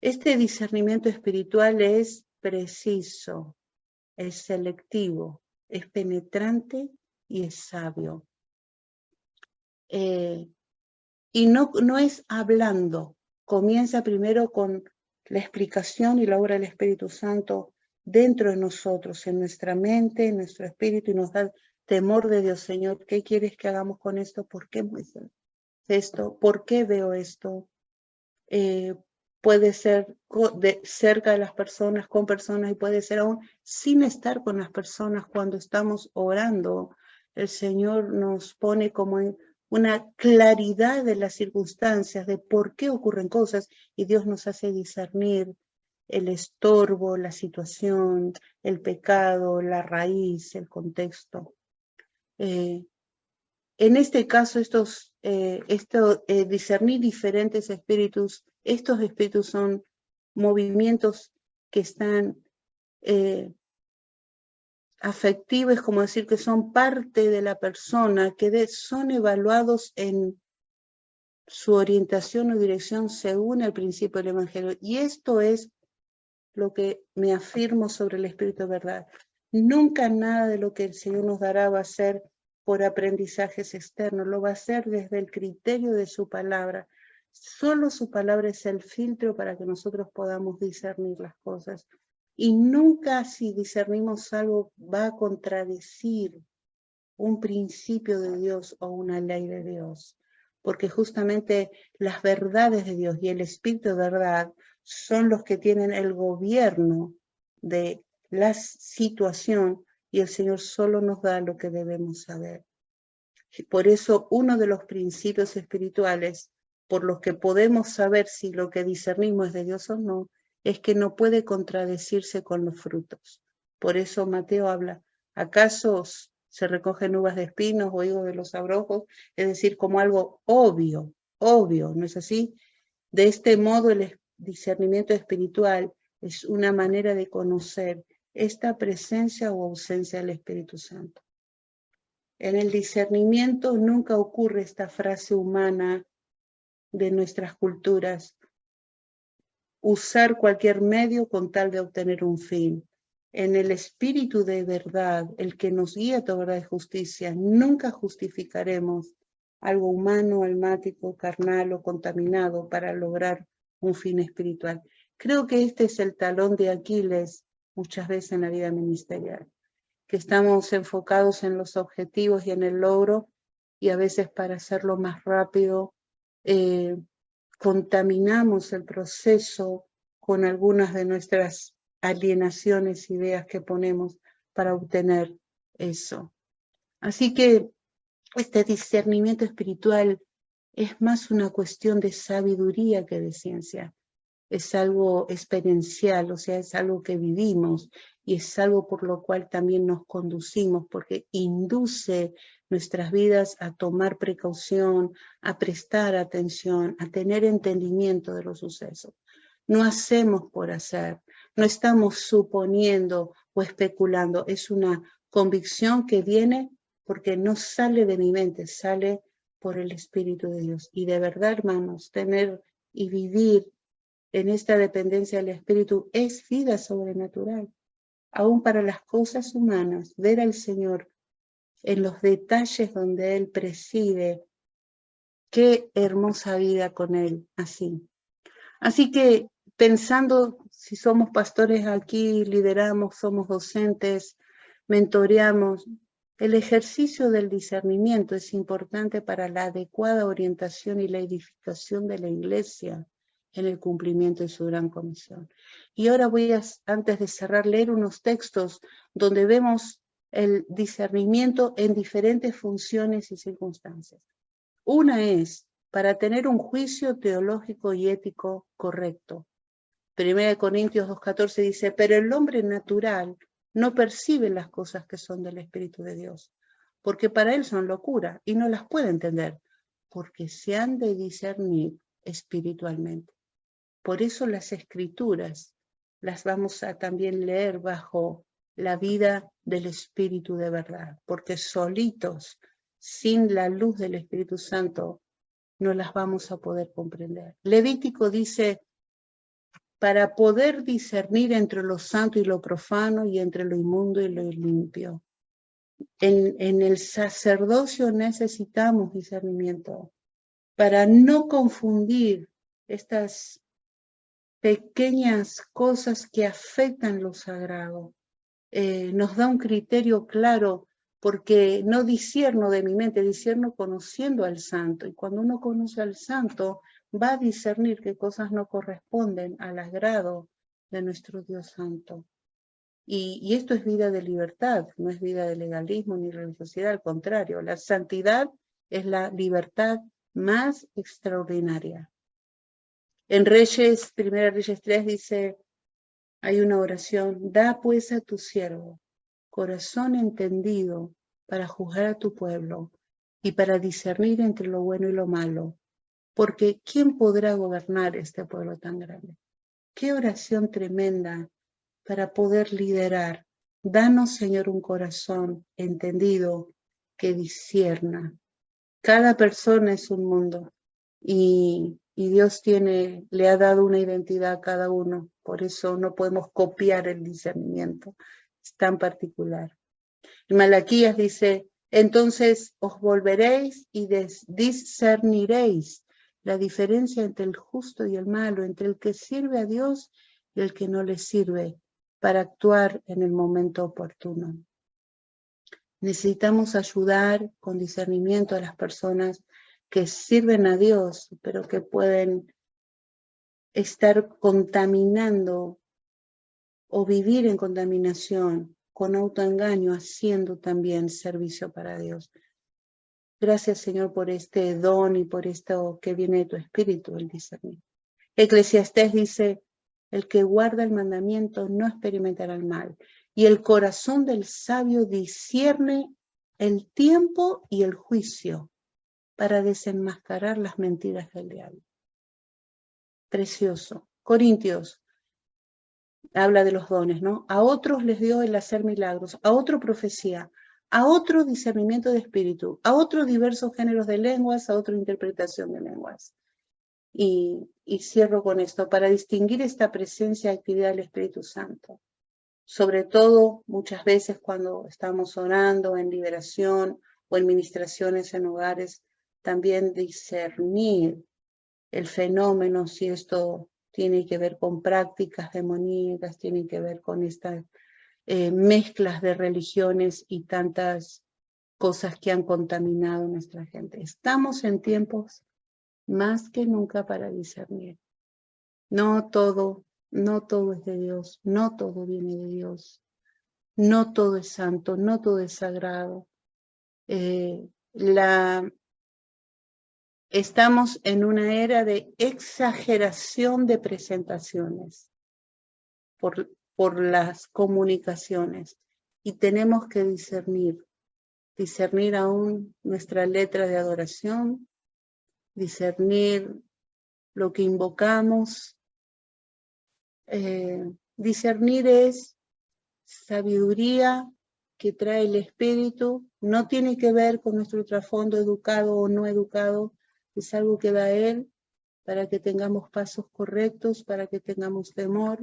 Este discernimiento espiritual es preciso, es selectivo, es penetrante y es sabio. Y no es hablando, comienza primero con la explicación y la obra del Espíritu Santo dentro de nosotros, en nuestra mente, en nuestro espíritu, y nos da temor de Dios. Señor, ¿qué quieres que hagamos con esto? ¿Por qué muestras esto? ¿Por qué veo esto? Puede ser cerca de las personas, con personas, y puede ser aún sin estar con las personas. Cuando estamos orando, el Señor nos pone como en una claridad de las circunstancias, de por qué ocurren cosas, y Dios nos hace discernir el estorbo, la situación, el pecado, la raíz, el contexto. En este caso, discernir diferentes espíritus, estos espíritus son movimientos que están afectivos, como decir que son parte de la persona, que son evaluados en su orientación o dirección según el principio del Evangelio. Y esto es lo que me afirmo sobre el Espíritu de verdad. Nunca nada de lo que el Señor nos dará va a ser por aprendizajes externos, lo va a hacer desde el criterio de su palabra. Solo su palabra es el filtro para que nosotros podamos discernir las cosas. Y nunca, si discernimos algo, va a contradecir un principio de Dios o una ley de Dios, porque justamente las verdades de Dios y el Espíritu de verdad son los que tienen el gobierno de la situación, y el Señor solo nos da lo que debemos saber. Por eso uno de los principios espirituales por los que podemos saber si lo que discernimos es de Dios o no, es que no puede contradecirse con los frutos. Por eso Mateo habla, ¿acaso se recogen uvas de espinos o higos de los abrojos? Es decir, como algo obvio, ¿no es así? De este modo el discernimiento espiritual es una manera de conocer esta presencia o ausencia del Espíritu Santo. En el discernimiento nunca ocurre esta frase humana de nuestras culturas: usar cualquier medio con tal de obtener un fin. En el espíritu de verdad, el que nos guía a toda verdad y justicia, nunca justificaremos algo humano, almático, carnal o contaminado para lograr un fin espiritual. Creo que este es el talón de Aquiles muchas veces en la vida ministerial, que estamos enfocados en los objetivos y en el logro, y a veces para hacerlo más rápido contaminamos el proceso con algunas de nuestras alienaciones, ideas que ponemos para obtener eso. Así que este discernimiento espiritual es más una cuestión de sabiduría que de ciencia. Es algo experiencial, o sea, es algo que vivimos y es algo por lo cual también nos conducimos, porque induce nuestras vidas a tomar precaución, a prestar atención, a tener entendimiento de los sucesos. No hacemos por hacer, no estamos suponiendo o especulando, es una convicción que viene porque no sale de mi mente, sale por el Espíritu de Dios. Y de verdad, hermanos, tener y vivir en esta dependencia del Espíritu es vida sobrenatural. Aún para las cosas humanas, ver al Señor en los detalles donde Él preside, qué hermosa vida con Él, así. Así que pensando, si somos pastores aquí, lideramos, somos docentes, mentoreamos, el ejercicio del discernimiento es importante para la adecuada orientación y la edificación de la iglesia en el cumplimiento de su gran comisión. Y ahora voy a, antes de cerrar, leer unos textos donde vemos el discernimiento en diferentes funciones y circunstancias. Una es para tener un juicio teológico y ético correcto. 1 Corintios 2:14 dice, pero el hombre natural no percibe las cosas que son del Espíritu de Dios, porque para él son locura y no las puede entender, porque se han de discernir espiritualmente. Por eso las Escrituras las vamos a también leer bajo la vida del Espíritu de verdad, porque solitos, sin la luz del Espíritu Santo, no las vamos a poder comprender. Levítico dice, para poder discernir entre lo santo y lo profano y entre lo inmundo y lo limpio. En el sacerdocio necesitamos discernimiento para no confundir estas pequeñas cosas que afectan lo sagrado. Nos da un criterio claro porque no discierno de mi mente, discierno conociendo al santo. Y cuando uno conoce al santo, va a discernir qué cosas no corresponden al agrado de nuestro Dios santo. Y esto es vida de libertad, no es vida de legalismo ni religiosidad, al contrario, la santidad es la libertad más extraordinaria. En Reyes, 1 Reyes 3 dice, hay una oración, da pues a tu siervo corazón entendido para juzgar a tu pueblo y para discernir entre lo bueno y lo malo, porque ¿quién podrá gobernar este pueblo tan grande? Qué oración tremenda para poder liderar. Danos, Señor, un corazón entendido que discierna. Cada persona es un mundo y Dios le ha dado una identidad a cada uno. Por eso no podemos copiar el discernimiento. Es tan particular. En Malaquías dice, entonces os volveréis y discerniréis la diferencia entre el justo y el malo, entre el que sirve a Dios y el que no le sirve, para actuar en el momento oportuno. Necesitamos ayudar con discernimiento a las personas que sirven a Dios, pero que pueden estar contaminando o vivir en contaminación, con autoengaño, haciendo también servicio para Dios. Gracias, Señor, por este don y por esto que viene de tu Espíritu, el discernir. Eclesiastés dice, el que guarda el mandamiento no experimentará el mal, y el corazón del sabio discierne el tiempo y el juicio para desenmascarar las mentiras del diablo. Precioso. Corintios habla de los dones, ¿no? A otros les dio el hacer milagros, a otro profecía, a otro discernimiento de espíritu, a otros diversos géneros de lenguas, a otra interpretación de lenguas. Y cierro con esto, para distinguir esta presencia y actividad del Espíritu Santo. Sobre todo, muchas veces cuando estamos orando en liberación o en ministraciones en hogares, también discernir el fenómeno, si esto tiene que ver con prácticas demoníacas, tiene que ver con estas mezclas de religiones y tantas cosas que han contaminado a nuestra gente. Estamos en tiempos más que nunca para discernir. No todo es de Dios, no todo viene de Dios, no todo es santo, no todo es sagrado. Estamos en una era de exageración de presentaciones por las comunicaciones y tenemos que discernir aún nuestra letra de adoración, discernir lo que invocamos. Discernir es sabiduría que trae el Espíritu, no tiene que ver con nuestro trasfondo educado o no educado, es algo que da Él para que tengamos pasos correctos, para que tengamos temor,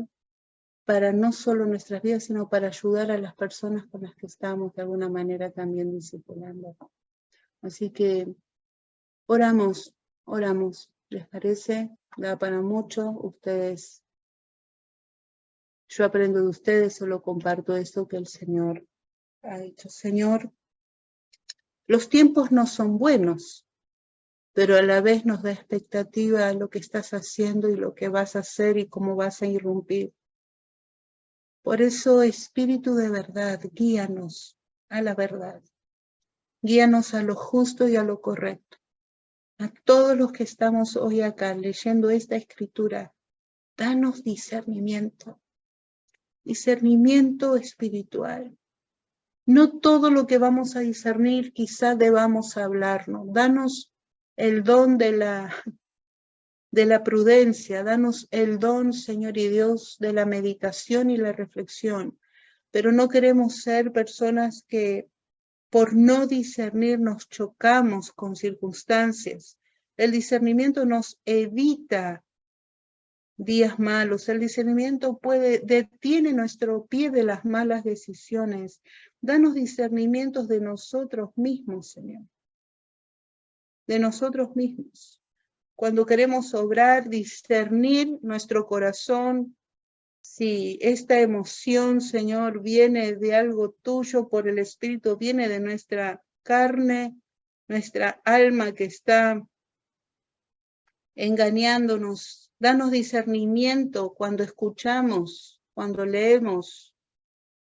para no solo nuestras vidas, sino para ayudar a las personas con las que estamos de alguna manera también discipulando. Así que oramos, ¿les parece? Da para mucho, ustedes, yo aprendo de ustedes, solo comparto esto que el Señor ha dicho. Señor, los tiempos no son buenos, pero a la vez nos da expectativa a lo que estás haciendo y lo que vas a hacer y cómo vas a irrumpir. Por eso, Espíritu de verdad, guíanos a la verdad. Guíanos a lo justo y a lo correcto. A todos los que estamos hoy acá leyendo esta escritura, danos discernimiento espiritual. No todo lo que vamos a discernir quizá debamos hablarnos. Danos el don de la prudencia, danos el don, Señor y Dios, de la meditación y la reflexión. Pero no queremos ser personas que por no discernir nos chocamos con circunstancias. El discernimiento nos evita días malos. El discernimiento detiene nuestro pie de las malas decisiones. Danos discernimientos de nosotros mismos, Señor. De nosotros mismos. Cuando queremos obrar, discernir nuestro corazón, si esta emoción, Señor, viene de algo tuyo por el Espíritu, viene de nuestra carne, nuestra alma que está engañándonos. Danos discernimiento cuando escuchamos, cuando leemos.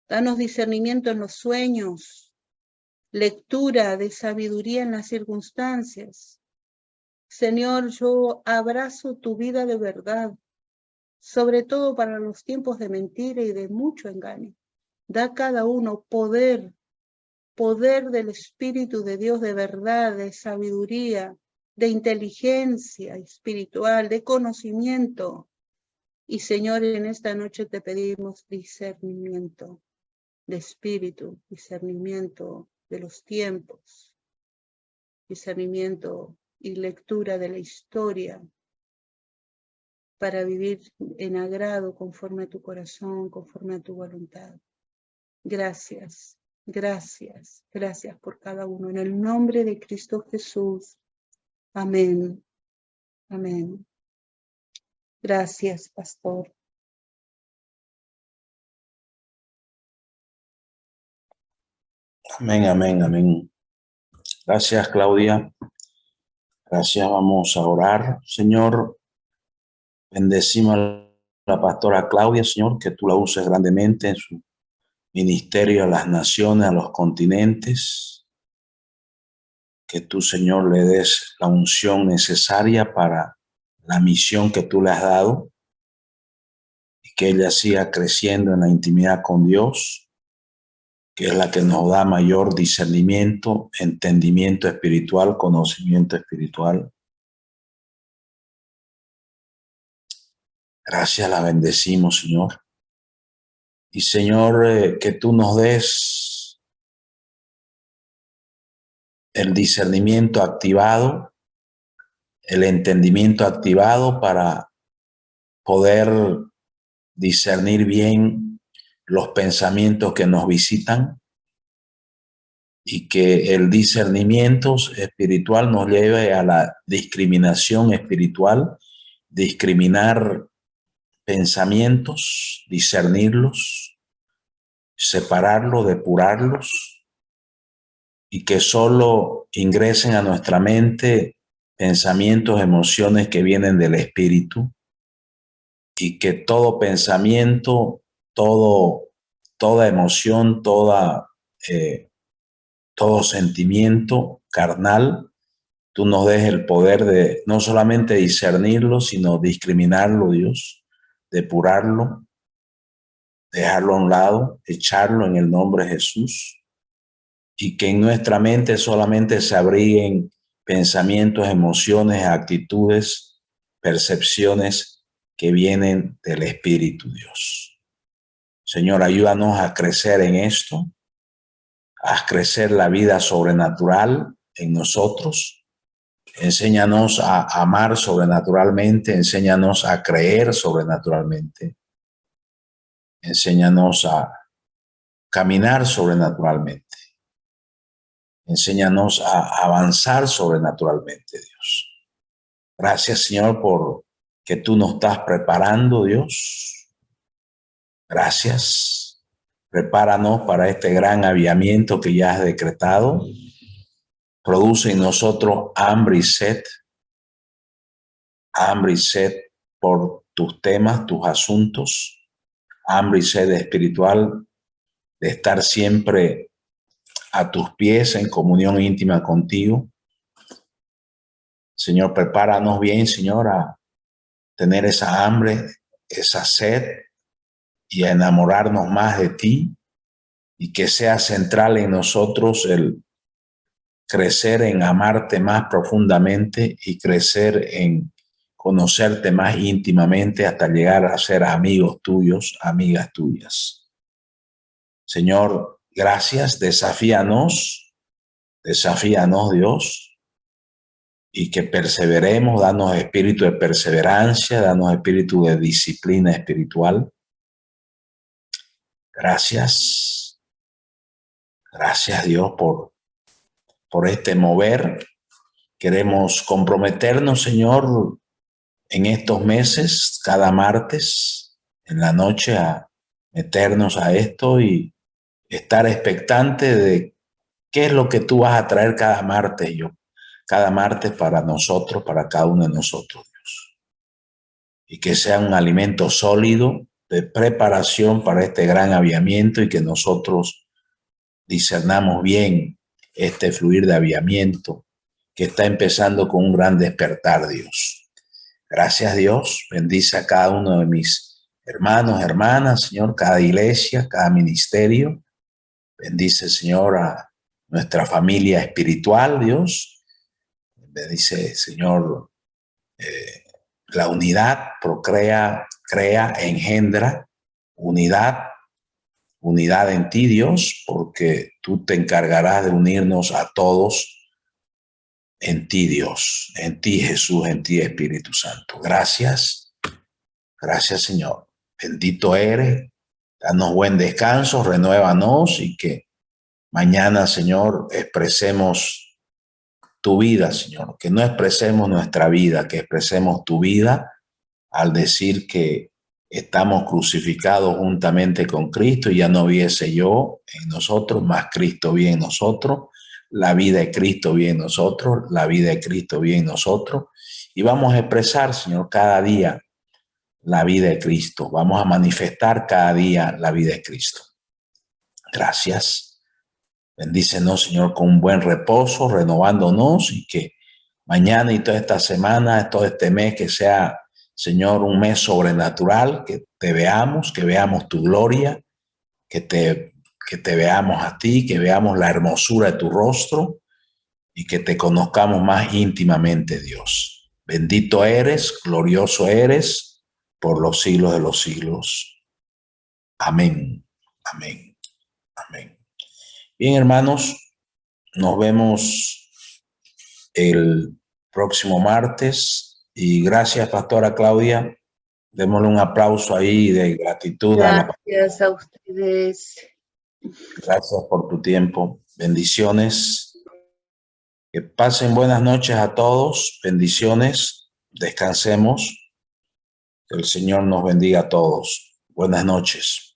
Danos discernimiento en los sueños, lectura de sabiduría en las circunstancias. Señor, yo abrazo tu vida de verdad, sobre todo para los tiempos de mentira y de mucho engaño. Da a cada uno poder del Espíritu de Dios de verdad, de sabiduría, de inteligencia espiritual, de conocimiento. Y Señor, en esta noche te pedimos discernimiento de espíritu, discernimiento de los tiempos, discernimiento y lectura de la historia para vivir en agrado conforme a tu corazón, conforme a tu voluntad. Gracias, gracias, gracias por cada uno. En el nombre de Cristo Jesús. Amén. Amén. Gracias, pastor. Amén, amén, amén. Gracias, Claudia. Gracias, vamos a orar. Señor, bendecimos a la pastora Claudia, Señor, que tú la uses grandemente en su ministerio a las naciones, a los continentes. Que tú, Señor, le des la unción necesaria para la misión que tú le has dado y que ella siga creciendo en la intimidad con Dios, que es la que nos da mayor discernimiento, entendimiento espiritual, conocimiento espiritual. Gracias, la bendecimos, Señor. Y, Señor, que tú nos des el discernimiento activado, el entendimiento activado para poder discernir bien los pensamientos que nos visitan y que el discernimiento espiritual nos lleve a la discriminación espiritual, discriminar pensamientos, discernirlos, separarlos, depurarlos y que solo ingresen a nuestra mente pensamientos, emociones que vienen del espíritu y que todo pensamiento, toda emoción, todo sentimiento carnal, tú nos des el poder de no solamente discernirlo, sino discriminarlo, Dios, depurarlo, dejarlo a un lado, echarlo en el nombre de Jesús, y que en nuestra mente solamente se abriguen pensamientos, emociones, actitudes, percepciones que vienen del Espíritu, Dios. Señor, ayúdanos a crecer en esto, a crecer la vida sobrenatural en nosotros. Enséñanos a amar sobrenaturalmente, enséñanos a creer sobrenaturalmente, enséñanos a caminar sobrenaturalmente, enséñanos a avanzar sobrenaturalmente, Dios. Gracias, Señor, por que tú nos estás preparando, Dios. Gracias. Prepáranos para este gran avivamiento que ya has decretado. Produce en nosotros hambre y sed por tus temas, tus asuntos, hambre y sed espiritual, de estar siempre a tus pies en comunión íntima contigo. Señor, prepáranos bien, Señor, a tener esa hambre, esa sed y a enamorarnos más de ti, y que sea central en nosotros el crecer en amarte más profundamente y crecer en conocerte más íntimamente hasta llegar a ser amigos tuyos, amigas tuyas. Señor, gracias, desafíanos, Dios, y que perseveremos, danos espíritu de perseverancia, danos espíritu de disciplina espiritual. Gracias, Dios, por este mover. Queremos comprometernos, Señor, en estos meses, cada martes en la noche, a meternos a esto y estar expectante de qué es lo que tú vas a traer cada martes para nosotros, para cada uno de nosotros, Dios. Y que sea un alimento sólido de preparación para este gran avivamiento, y que nosotros discernamos bien este fluir de avivamiento que está empezando con un gran despertar, Dios. Gracias, Dios. Bendice a cada uno de mis hermanos, hermanas, Señor, cada iglesia, cada ministerio. Bendice, Señor, a nuestra familia espiritual, Dios. Bendice, Señor, la unidad, procrea, crea, engendra unidad en ti, Dios, porque tú te encargarás de unirnos a todos en ti, Dios, en ti, Jesús, en ti, Espíritu Santo. Gracias, Señor. Bendito eres. Danos buen descanso, renuévanos, y que mañana, Señor, expresemos tu vida, Señor. Que no expresemos nuestra vida, que expresemos tu vida al decir que estamos crucificados juntamente con Cristo, y ya no viese yo en nosotros, más Cristo vive en nosotros. La vida de Cristo vive en nosotros, la vida de Cristo vive en nosotros. Y vamos a expresar, Señor, cada día la vida de Cristo. Vamos a manifestar cada día la vida de Cristo. Gracias. Bendícenos, Señor, con un buen reposo, renovándonos, y que mañana y toda esta semana, todo este mes, que sea, Señor, un mes sobrenatural, que te veamos, que veamos tu gloria, que te veamos a ti, que veamos la hermosura de tu rostro, y que te conozcamos más íntimamente, Dios. Bendito eres, glorioso eres, por los siglos de los siglos. Amén, amén, amén. Bien, hermanos, nos vemos el próximo martes. Y gracias, Pastora Claudia. Démosle un aplauso ahí de gratitud a la... Gracias a ustedes. Gracias por tu tiempo. Bendiciones. Que pasen buenas noches a todos. Bendiciones. Descansemos. Que el Señor nos bendiga a todos. Buenas noches.